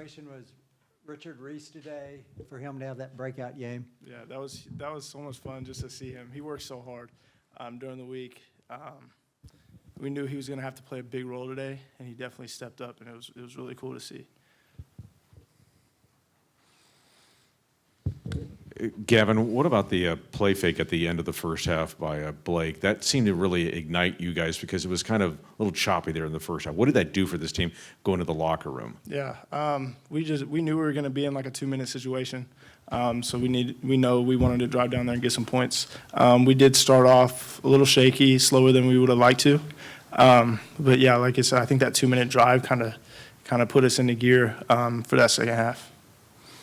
celebration was Richard Reese today for him to have that breakout game? Yeah, that was so much fun just to see him. He worked so hard during the week. We knew he was going to have to play a big role today, and he definitely stepped up, and it was really cool to see. Gavin, what about the play fake at the end of the first half by Blake? That seemed to really ignite you guys because it was kind of a little choppy there in the first half. What did that do for this team going to the locker room? Yeah, we knew we were going to be in like a 2-minute situation, so we know we wanted to drive down there and get some points. We did start off a little shaky, slower than we would have liked to, but yeah, like I said, I think that 2-minute drive kind of put us into gear for that second half.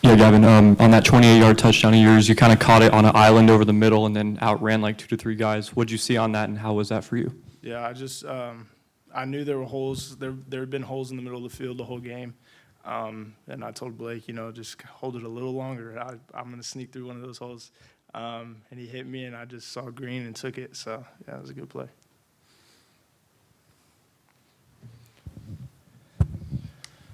Yeah, Gavin, on that 28-yard touchdown of yours, you kind of caught it on an island over the middle and then outran like 2 to 3 guys. What did you see on that, and how was that for you? Yeah, I knew there were holes. There had been holes in the middle of the field the whole game, and I told Blake, just hold it a little longer. I'm going to sneak through one of those holes, and he hit me, and I just saw green and took it. So yeah, it was a good play.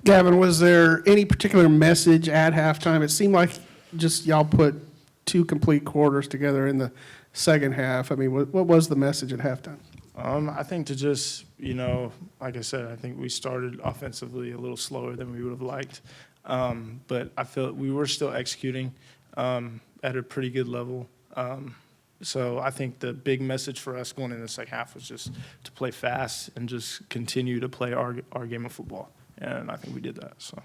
Gavin, was there any particular message at halftime? It seemed like just y'all put 2 complete quarters together in the second half. I mean, what was the message at halftime? I think to just, like I said, I think we started offensively a little slower than we would have liked. But I feel we were still executing at a pretty good level. So I think the big message for us going into the second half was just to play fast and just continue to play our game of football. And I think we did that. So,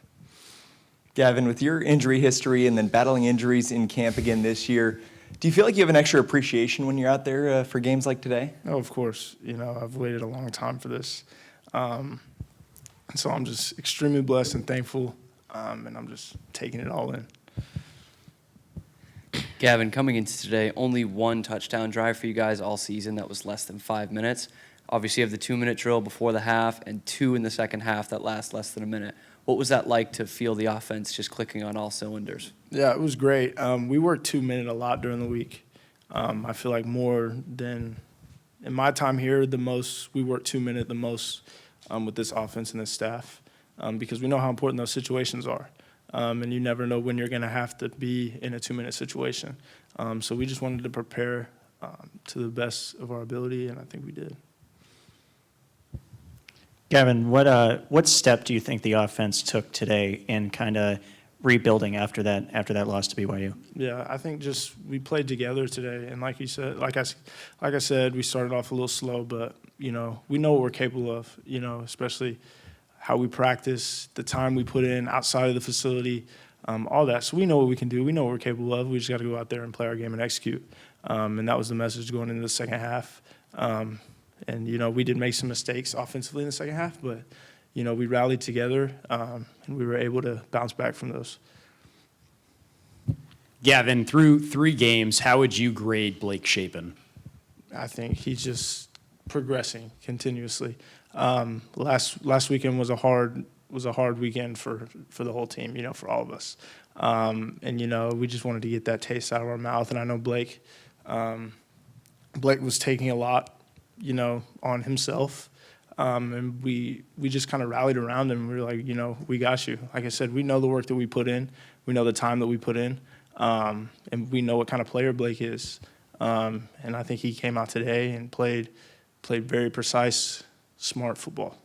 Gavin, with your injury history and then battling injuries in camp again this year, do you feel like you have an extra appreciation when you're out there for games like today? oh, of course. I've waited a long time for this. And so I'm just extremely blessed and thankful, and I'm just taking it all in. Gavin, coming into today, only 1 touchdown drive for you guys all season that was less than 5 minutes. Obviously, you have the 2-minute drill before the half and 2 in the second half that last less than a minute. What was that like to feel the offense just clicking on all cylinders? Yeah, it was great. We worked 2-minute a lot during the week. I feel like more than in my time here, we worked 2-minute the most with this offense and this staff because we know how important those situations are. And you never know when you're going to have to be in a 2-minute situation. So we just wanted to prepare to the best of our ability, and I think we did. Gavin, what step do you think the offense took today in kind of rebuilding after that loss to BYU? Yeah, I think just we played together today, and like you said, like I said, we started off a little slow, but we know what we're capable of. Especially how we practice, the time we put in outside of the facility, all that. So we know what we can do. We know what we're capable of. We just got to go out there and play our game and execute. And that was the message going into the second half. And, we did make some mistakes offensively in the second half, but, we rallied together and we were able to bounce back from those. Gavin, through 3 games, how would you grade Blake Shapen? I think he's just progressing continuously. Last weekend was a hard weekend for the whole team, for all of us. And, we just wanted to get that taste out of our mouth. And I know Blake was taking a lot, on himself. And we just kind of rallied around him. We were like, we got you. Like I said, we know the work that we put in. We know the time that we put in. And we know what kind of player Blake is. And I think he came out today and played very precise, smart football.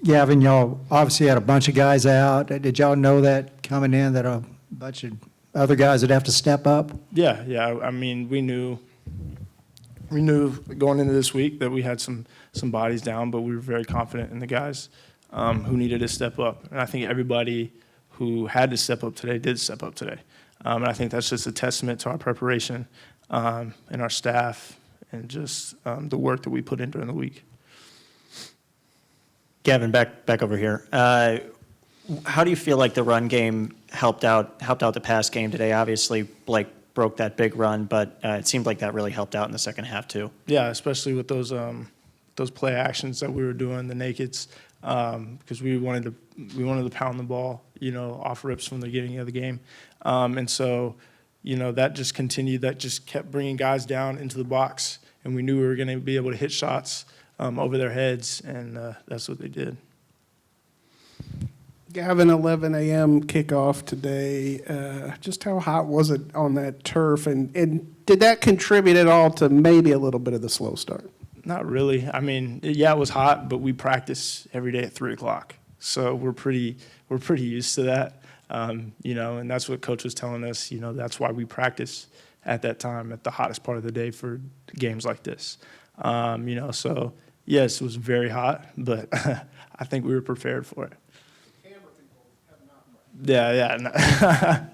Gavin, y'all obviously had a bunch of guys out. Did y'all know that coming in that a bunch of other guys would have to step up? Yeah. I mean, we knew going into this week that we had some bodies down, but we were very confident in the guys who needed to step up. And I think everybody who had to step up today did step up today. And I think that's just a testament to our preparation and our staff and just the work that we put in during the week. Gavin, back over here. How do you feel like the run game helped out the pass game today? Obviously, Blake broke that big run, but it seemed like that really helped out in the second half too. Yeah, especially with those play actions that we were doing, the nakeds, because we wanted to pound the ball, off rips from the beginning of the game, and so that just continued. That just kept bringing guys down into the box, and we knew we were going to be able to hit shots over their heads, and that's what they did. Gavin, 11 a.m. kickoff today. Just how hot was it on that turf? And did that contribute at all to maybe a little bit of the slow start? Not really. I mean, yeah, it was hot, but we practice every day at 3 o'clock. So we're pretty used to that, you know, and that's what Coach was telling us. You know, that's why we practice at that time, at the hottest part of the day for games like this. You know, so yes, it was very hot, but I think we were prepared for it. Yeah.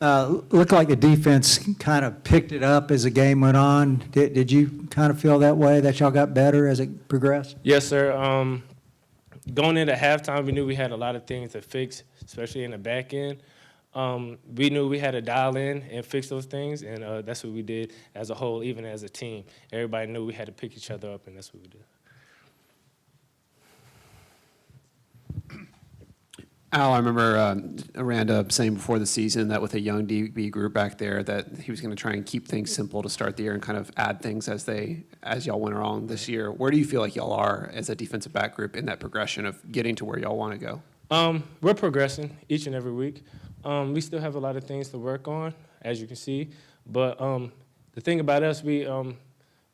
Looked like the defense kind of picked it up as the game went on. Did you kind of feel that way, that y'all got better as it progressed? Yes, sir. Going into halftime, we knew we had a lot of things to fix, especially in the back end. We knew we had to dial in and fix those things, and that's what we did as a whole, even as a team. Everybody knew we had to pick each other up, and that's what we did. Al, I remember Aranda saying before the season that with a young DB group back there that he was going to try and keep things simple to start the year and kind of add things as y'all went along this year. Where do you feel like y'all are as a defensive back group in that progression of getting to where y'all want to go? We're progressing each and every week. We still have a lot of things to work on, as you can see. But the thing about us, we're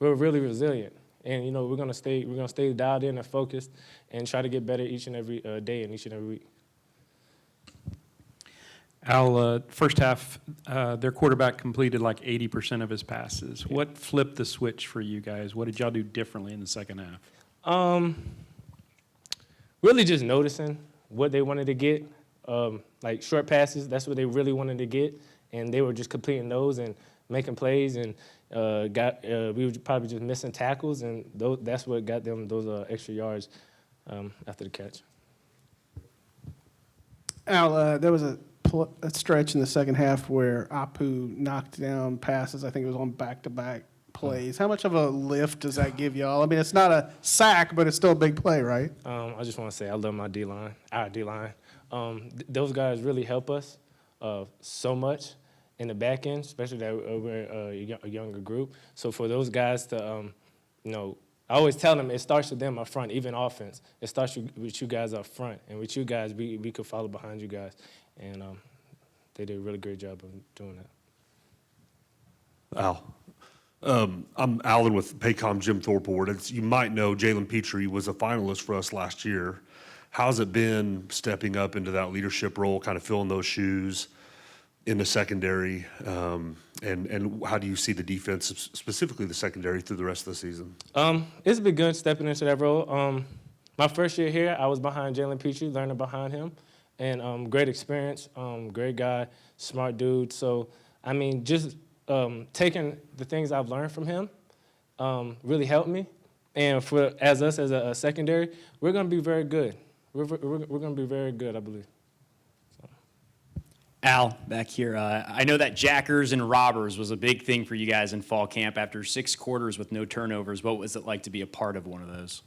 really resilient, and you know we're gonna stay dialed in and focused, and try to get better each and every day and each and every week. Al, first half, their quarterback completed like 80% of his passes. What flipped the switch for you guys? What did y'all do differently in the second half? Really just noticing what they wanted to get. Like short passes, that's what they really wanted to get, and they were just completing those and making plays, and we were probably just missing tackles, and that's what got them those extra yards after the catch. Al, there was a stretch in the second half where Apu knocked down passes. I think it was on back-to-back plays. How much of a lift does that give y'all? I mean, it's not a sack, but it's still a big play, right? I just want to say I love my D-line, our D-line. Those guys really help us so much in the back end, especially that we're a younger group. So for those guys to, you know, I always tell them it starts with them up front, even offense. It starts with you guys up front, and with you guys, we could follow behind you guys. And they did a really great job of doing that. Al. I'm Alan with Paycom Jim Thorport. As you might know, Jalen Petrie was a finalist for us last year. How's it been stepping up into that leadership role, kind of filling those shoes in the secondary? And how do you see the defense, specifically the secondary, through the rest of the season? It's been good stepping into that role. My first year here, I was behind Jalen Petrie, learning behind him. And great experience, great guy, smart dude. So, I mean, just taking the things I've learned from him really helped me. And as a secondary, we're going to be very good. We're going to be very good, I believe. So. Al, back here. I know that jackers and robbers was a big thing for you guys in fall camp. After 6 quarters with no turnovers, what was it like to be a part of one of those?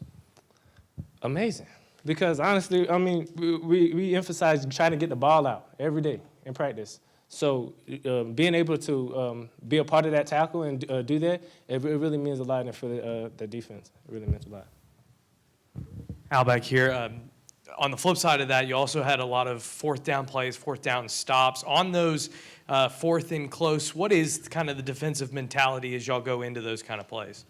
Amazing. Because honestly, I mean, we emphasize trying to get the ball out every day in practice. So being able to be a part of that tackle and do that, it really means a lot for the defense. It really means a lot. Al back here. On the flip side of that, you also had a lot of fourth down plays, fourth down stops. On those fourth and close, what is kind of the defensive mentality as y'all go into those kind of plays?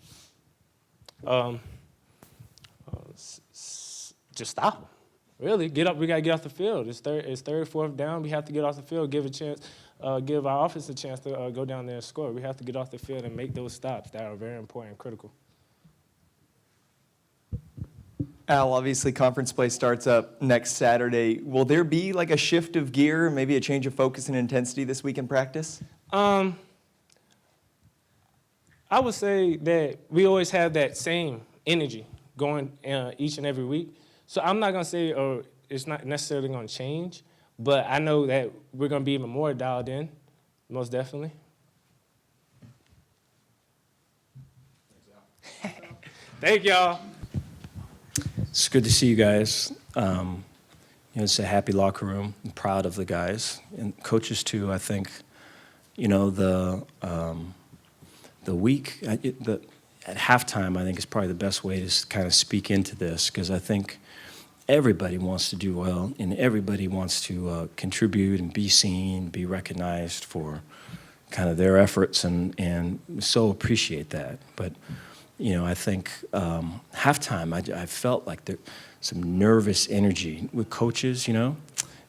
Just stop them. Really, get up. We got to get off the field. It's third, fourth down. We have to get off the field, give our offense a chance to go down there and score. We have to get off the field and make those stops that are very important and critical. Al, obviously conference play starts up next Saturday. Will there be like a shift of gear, maybe a change of focus and intensity this week in practice? I would say that we always have that same energy going each and every week. So I'm not going to say it's not necessarily going to change, but I know that we're going to be even more dialed in, most definitely. Thank y'all. It's good to see you guys. It's a happy locker room. I'm proud of the guys and coaches too. I think, the week. at halftime, I think is probably the best way to kind of speak into this, because I think everybody wants to do well, and everybody wants to contribute and be seen, be recognized for kind of their efforts, and so appreciate that. But, you know, I think halftime, I felt like there some nervous energy with coaches, you know,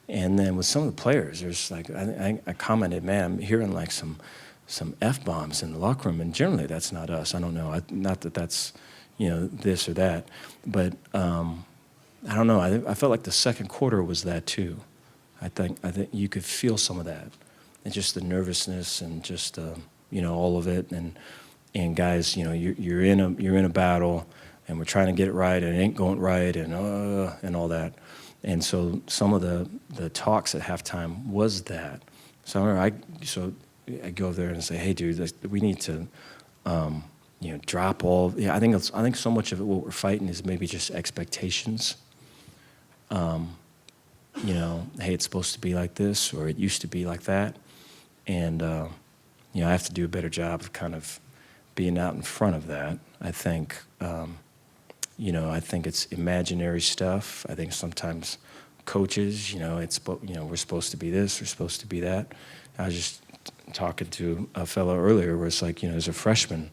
and then with some of the players, there's like, I commented, man, I'm hearing like some F-bombs in the locker room, and generally that's not us. I don't know, not that that's, you know, this or that, but I don't know, I felt like the second quarter was that too. I think you could feel some of that, and just the nervousness and just, you know, all of it, and guys, you know, you're in a battle, and we're trying to get it right, and it ain't going right, and all that. And so some of the talks at halftime was that. So I remember I go over there and say, hey, dude, we need to, you know, drop all. Yeah, I think so much of it, what we're fighting is maybe just expectations. You know, hey, it's supposed to be like this, or it used to be like that, and you know, I have to do a better job of kind of being out in front of that. I think, you know, I think it's imaginary stuff. I think sometimes coaches, you know, we're supposed to be this, we're supposed to be that. I was just talking to a fellow earlier where it's like, you know, there's a freshman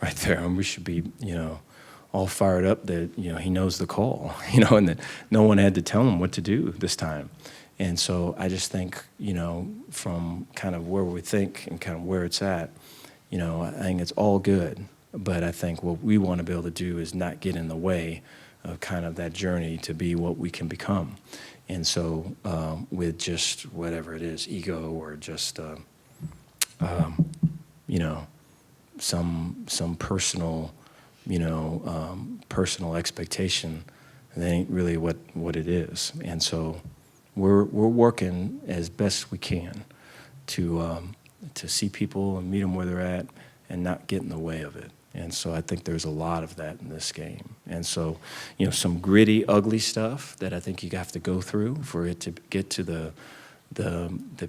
right there, and we should be, you know, all fired up that, you know, he knows the call, you know, and that no one had to tell him what to do this time. And so I just think, you know, from kind of where we think and kind of where it's at, you know, I think it's all good. But I think what we want to be able to do is not get in the way of kind of that journey to be what we can become. And so with just whatever it is, ego or just, you know, some personal, you know, personal expectation, that ain't really what it is. And so we're working as best we can to see people and meet them where they're at and not get in the way of it. And so I think there's a lot of that in this game. And so, you know, some gritty, ugly stuff that I think you have to go through for it to get to the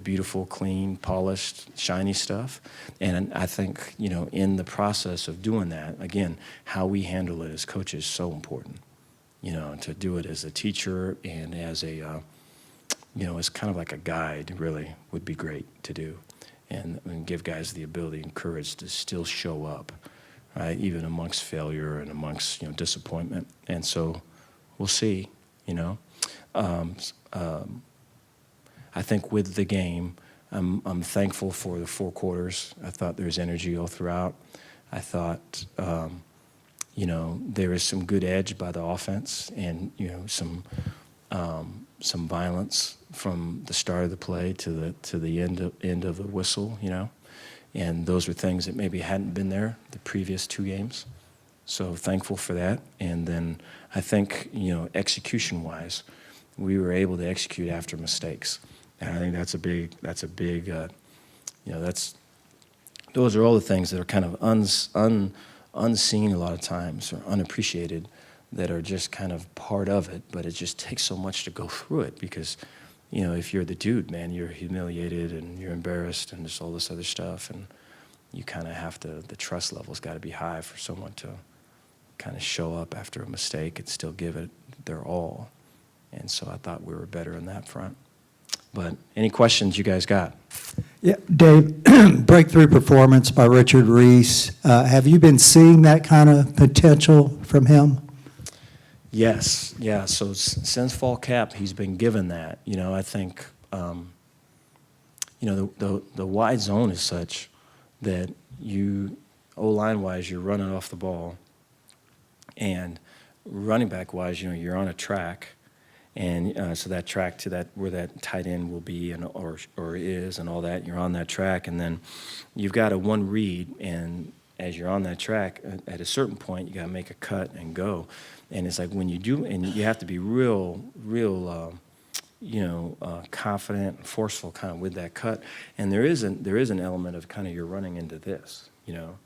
beautiful, clean, polished, shiny stuff. And I think, you know, in the process of doing that, again, how we handle it as coaches is so important. You know, to do it as a teacher and as a, you know, as kind of like a guide, really, would be great to do. And give guys the ability and courage to still show up, right, even amongst failure and amongst, you know, disappointment. And so we'll see, you know. I think with the game, I'm thankful for the 4 quarters. I thought there was energy all throughout. I thought, you know, there is some good edge by the offense, and, you know, some violence from the start of the play to the end of the whistle, you know. And those were things that maybe hadn't been there the previous 2 games. So thankful for that. And then I think, you know, execution-wise, we were able to execute after mistakes. And I think that's a big, you know, those are all the things that are kind of unseen a lot of times, or unappreciated, that are just kind of part of it. But it just takes so much to go through it, because, you know, if you're the dude, man, you're humiliated and you're embarrassed and just all this other stuff, and you kind of have to, the trust level's got to be high for someone to kind of show up after a mistake and still give it their all. And so I thought we were better in that front. But any questions you guys got? Yeah, Dave, breakthrough performance by Richard Reese. Have you been seeing that kind of potential from him? Yes, yeah. So since fall cap, he's been given that. You know, I think, you know, the wide zone is such that you, O-line wise, you're running off the ball, and running back wise, you know, you're on a track. And so that track to that, where that tight end will be and or is and all that, you're on that track, and then you've got a one read, and as you're on that track, at a certain point, you got to make a cut and go. And it's like when you do, and you have to be real, you know, confident and forceful kind of with that cut. And there is an element of kind of you're running into this, you know,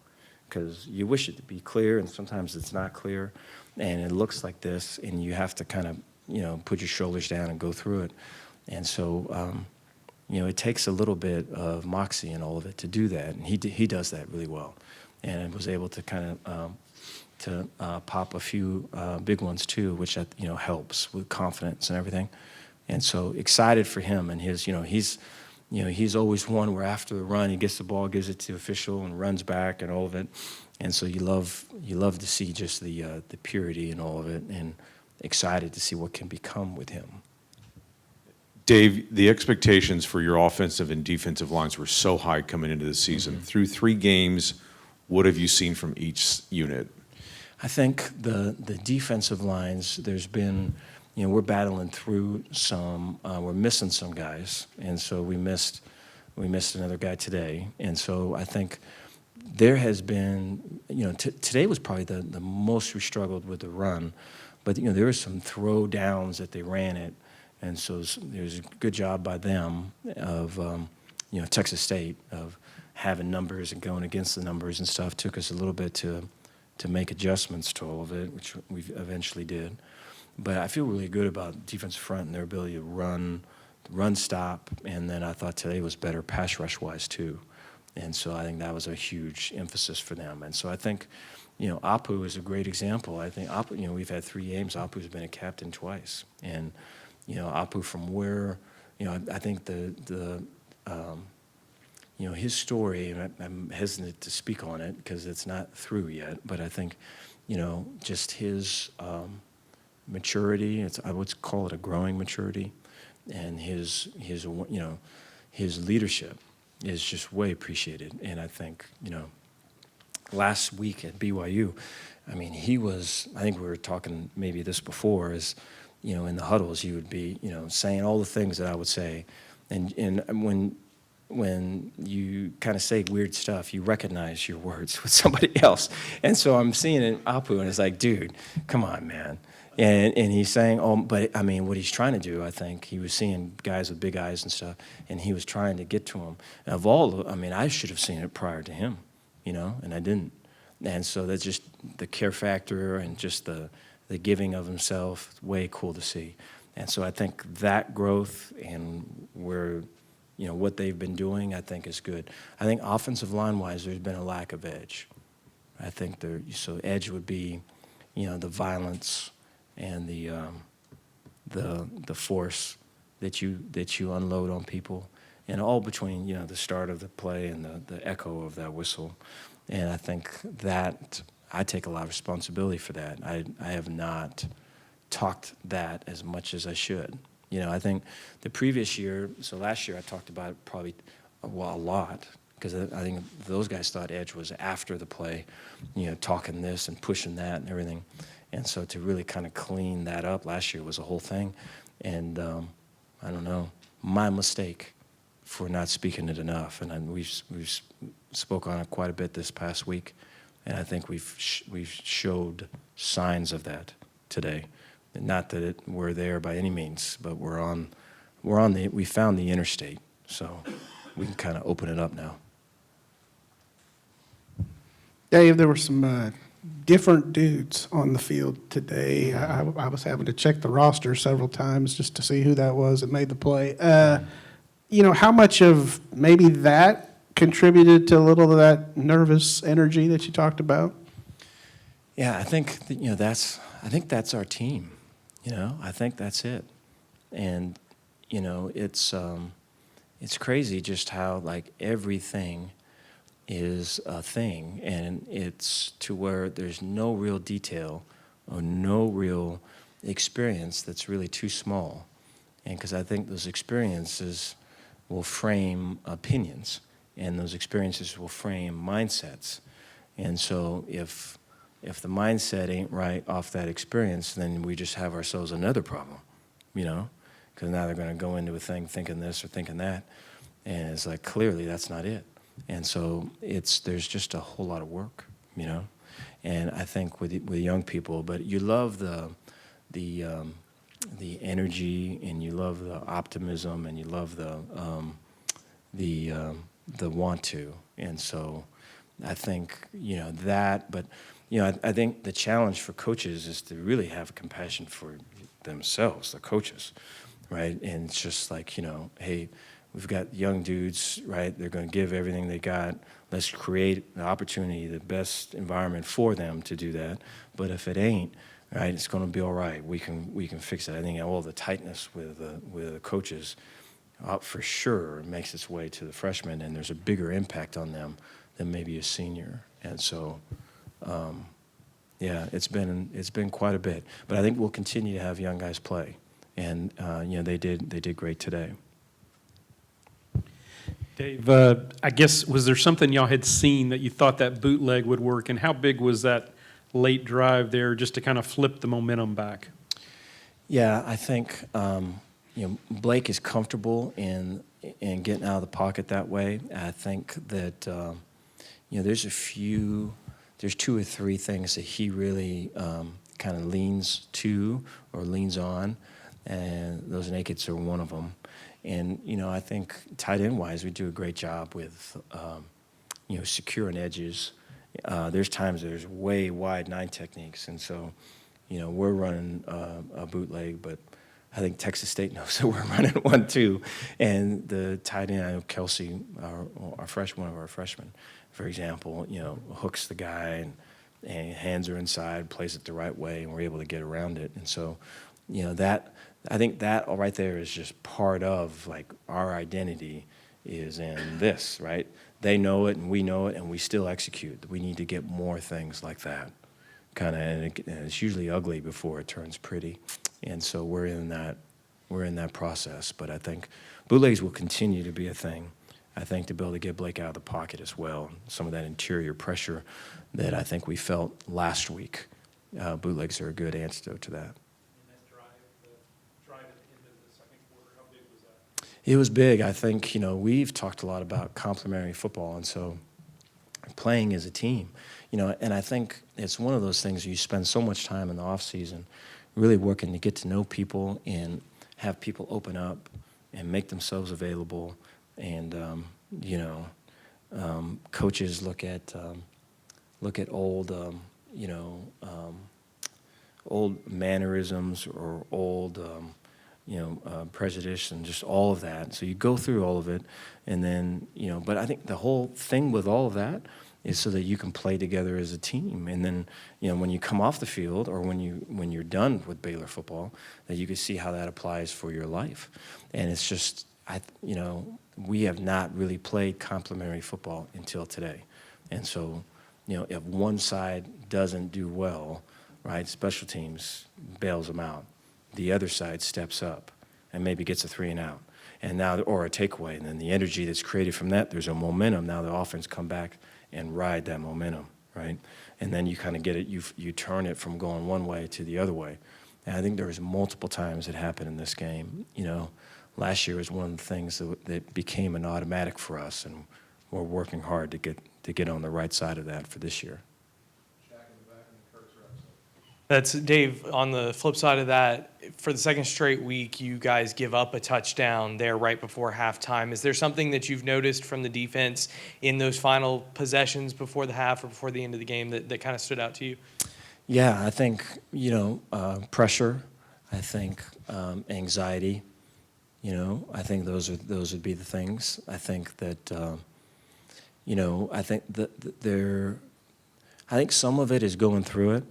because you wish it to be clear, and sometimes it's not clear, and it looks like this, and you have to kind of, you know, put your shoulders down and go through it. And so, you know, it takes a little bit of moxie and all of it to do that, and he does that really well. and was able to kind of pop a few big ones too, which helps with confidence and everything. And so excited for him and his, he's always one where after the run he gets the ball, gives it to the official, and runs back and all of it. And so you love to see just the purity and all of it, and excited to see what can become with him. Dave, the expectations for your offensive and defensive lines were so high coming into the season. Mm-hmm. Through 3 games, what have you seen from each unit? I think the defensive lines, there's been, we're battling through some, we're missing some guys, and so we missed another guy today. And so I think there has been, today was probably the most we struggled with the run, but there were some throw downs that they ran it, and so there's a good job by them of, Texas State, of having numbers and going against the numbers and stuff. Took us a little bit to make adjustments to all of it, which we eventually did. But I feel really good about defensive front and their ability to run, stop, and then I thought today was better pass rush-wise too. And so I think that was a huge emphasis for them. And so I think, Apu is a great example. I think Apu, we've had 3 games. Apu's been a captain twice. And, Apu from where, I think his story, and I'm hesitant to speak on it because it's not through yet, but I think, just his maturity, I would call it a growing maturity, and his leadership is just way appreciated. And I think, last week at BYU, I mean, I think we were talking maybe this before, is, in the huddles, he would be, saying all the things that I would say. And when you kind of say weird stuff, you recognize your words with somebody else. And so I'm seeing it in Apu, and it's like, dude, come on, man. And he's saying, but I mean, what he's trying to do, I think, he was seeing guys with big eyes and stuff, and he was trying to get to them. I should have seen it prior to him, and I didn't. And so that's just the care factor and just the giving of himself, way cool to see. And so I think that growth and what they've been doing, I think is good. I think offensive line-wise, there's been a lack of edge. I think so edge would be, the violence and the force that you unload on people, and all between the start of the play and the echo of that whistle. And I think that I take a lot of responsibility for that. I have not talked that as much as I should. I think the previous year, so last year I talked about it probably a lot, because I think those guys thought edge was after the play, talking this and pushing that and everything. And so to really kind of clean that up last year was a whole thing. And I don't know, my mistake for not speaking it enough. And we've spoke on it quite a bit this past week. And I think we've showed signs of that today. And not that we're there by any means, but we found the interstate. So we can kind of open it up now. Dave, there were some different dudes on the field today. I was having to check the roster several times just to see who that was that made the play. How much of maybe that contributed to a little of that nervous energy that you talked about? Yeah, I think that's our team. I think that's it. And it's crazy just how like everything is a thing, and it's to where there's no real detail or no real experience that's really too small. And because I think those experiences will frame opinions, and those experiences will frame mindsets. And so if the mindset ain't right off that experience, then we just have ourselves another problem, because now they're going to go into a thing thinking this or thinking that, and it's like, clearly that's not it. And so there's just a whole lot of work, and I think with young people, but you love the energy, and you love the optimism, and you love the want to. And so I think that, but I think the challenge for coaches is to really have compassion for themselves, the coaches, right? And it's just like, hey, we've got young dudes, right? They're going to give everything they got. Let's create the opportunity, the best environment for them to do that. But if it ain't, right, it's going to be all right. We can fix it. I think all the tightness with the coaches, for sure, makes its way to the freshmen, and there's a bigger impact on them than maybe a senior. And so, yeah, it's been quite a bit. But I think we'll continue to have young guys play, and they did great today. Dave, I guess, was there something y'all had seen that you thought that bootleg would work, and how big was that late drive there just to kind of flip the momentum back? Yeah, I think Blake is comfortable in getting out of the pocket that way. I think that there's two or three things that he really kind of leans to or leans on, and those nakeds are one of them. And, I think tight end wise, we do a great job with, securing edges. There's times there's way wide 9 techniques. And so, we're running a bootleg, but I think Texas State knows that we're running one too. And the tight end, I know Kelsey, one of our freshmen, for example, hooks the guy and hands are inside, plays it the right way, and we're able to get around it. And so, I think that right there is just part of like our identity is in this, right? They know it and we know it and we still execute. We need to get more things like that, kind of, and it's usually ugly before it turns pretty. And so we're in that process. But I think bootlegs will continue to be a thing. I think to be able to get Blake out of the pocket as well, some of that interior pressure that I think we felt last week, bootlegs are a good antidote to that. It was big. I think, we've talked a lot about complementary football, and so playing as a team, and I think it's one of those things you spend so much time in the off season really working to get to know people and have people open up and make themselves available, and, coaches look at old, old mannerisms or old, prejudice and just all of that. So you go through all of it, and then, but I think the whole thing with all of that is so that you can play together as a team. And then, when you come off the field or when you're done with Baylor football, that you can see how that applies for your life. And it's just, we have not really played complementary football until today. And so, if one side doesn't do well, right, special teams bails them out. The other side steps up and maybe gets a 3 and out, and now or a takeaway, and then the energy that's created from that, there's a momentum. Now the offense come back and ride that momentum, right? And then you kind of get it. You turn it from going one way to the other way. And I think there was multiple times it happened in this game. Last year was one of the things that became an automatic for us, and we're working hard to get on the right side of that for this year. That's Dave. On the flip side of that, for the second straight week, you guys give up a touchdown there right before halftime. Is there something that you've noticed from the defense in those final possessions before the half or before the end of the game that kind of stood out to you? Yeah, I think pressure. I think anxiety. I think those would be the things. I think that I think some of it is going through it.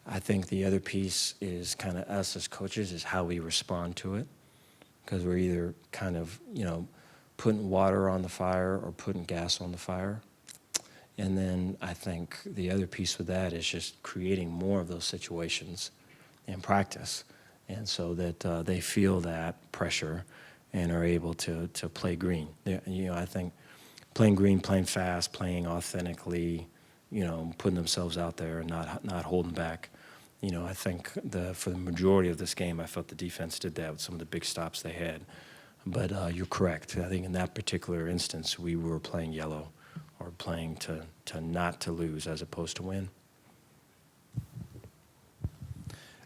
I think the other piece is kind of us as coaches is how we respond to it, because we're either kind of, putting water on the fire or putting gas on the fire. And then I think the other piece with that is just creating more of those situations in practice, and so that they feel that pressure and are able to play green. I think playing green, playing fast, playing authentically, putting themselves out there and not holding back. I think for the majority of this game, I felt the defense did that with some of the big stops they had. But you're correct. I think in that particular instance, we were playing yellow or playing to not to lose as opposed to win.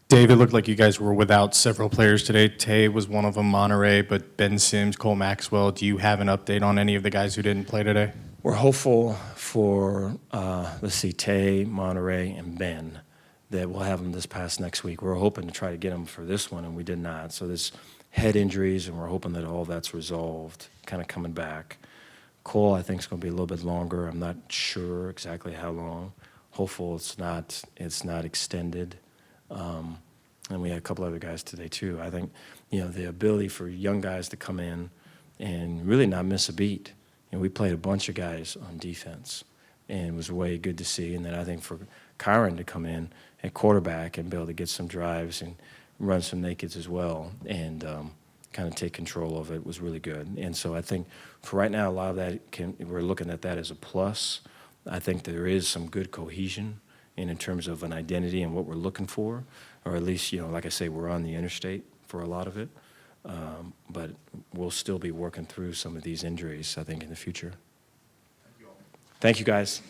Dave, it looked like you guys were without several players today. Tay was one of them, Monterey, but Ben Sims, Cole Maxwell. Do you have an update on any of the guys who didn't play today? We're hopeful for, Tay, Monterey, and Ben, that we'll have them this past next week. We're hoping to try to get them for this one, and we did not. So this head injuries, and we're hoping that all that's resolved, kind of coming back. Cole, I think, is going to be a little bit longer. I'm not sure exactly how long. Hopeful it's not extended. And we had a couple other guys today too. I think, the ability for young guys to come in and really not miss a beat. We played a bunch of guys on defense, and it was way good to see. And then I think for Kyron to come in at quarterback and be able to get some drives and run some nakeds as well, and kind of take control of it was really good. And so I think for right now, a lot of that we're looking at that as a plus. I think there is some good cohesion in terms of an identity and what we're looking for, or at least, like I say, we're on the interstate for a lot of it. But we'll still be working through some of these injuries, I think, in the future. Thank you, guys.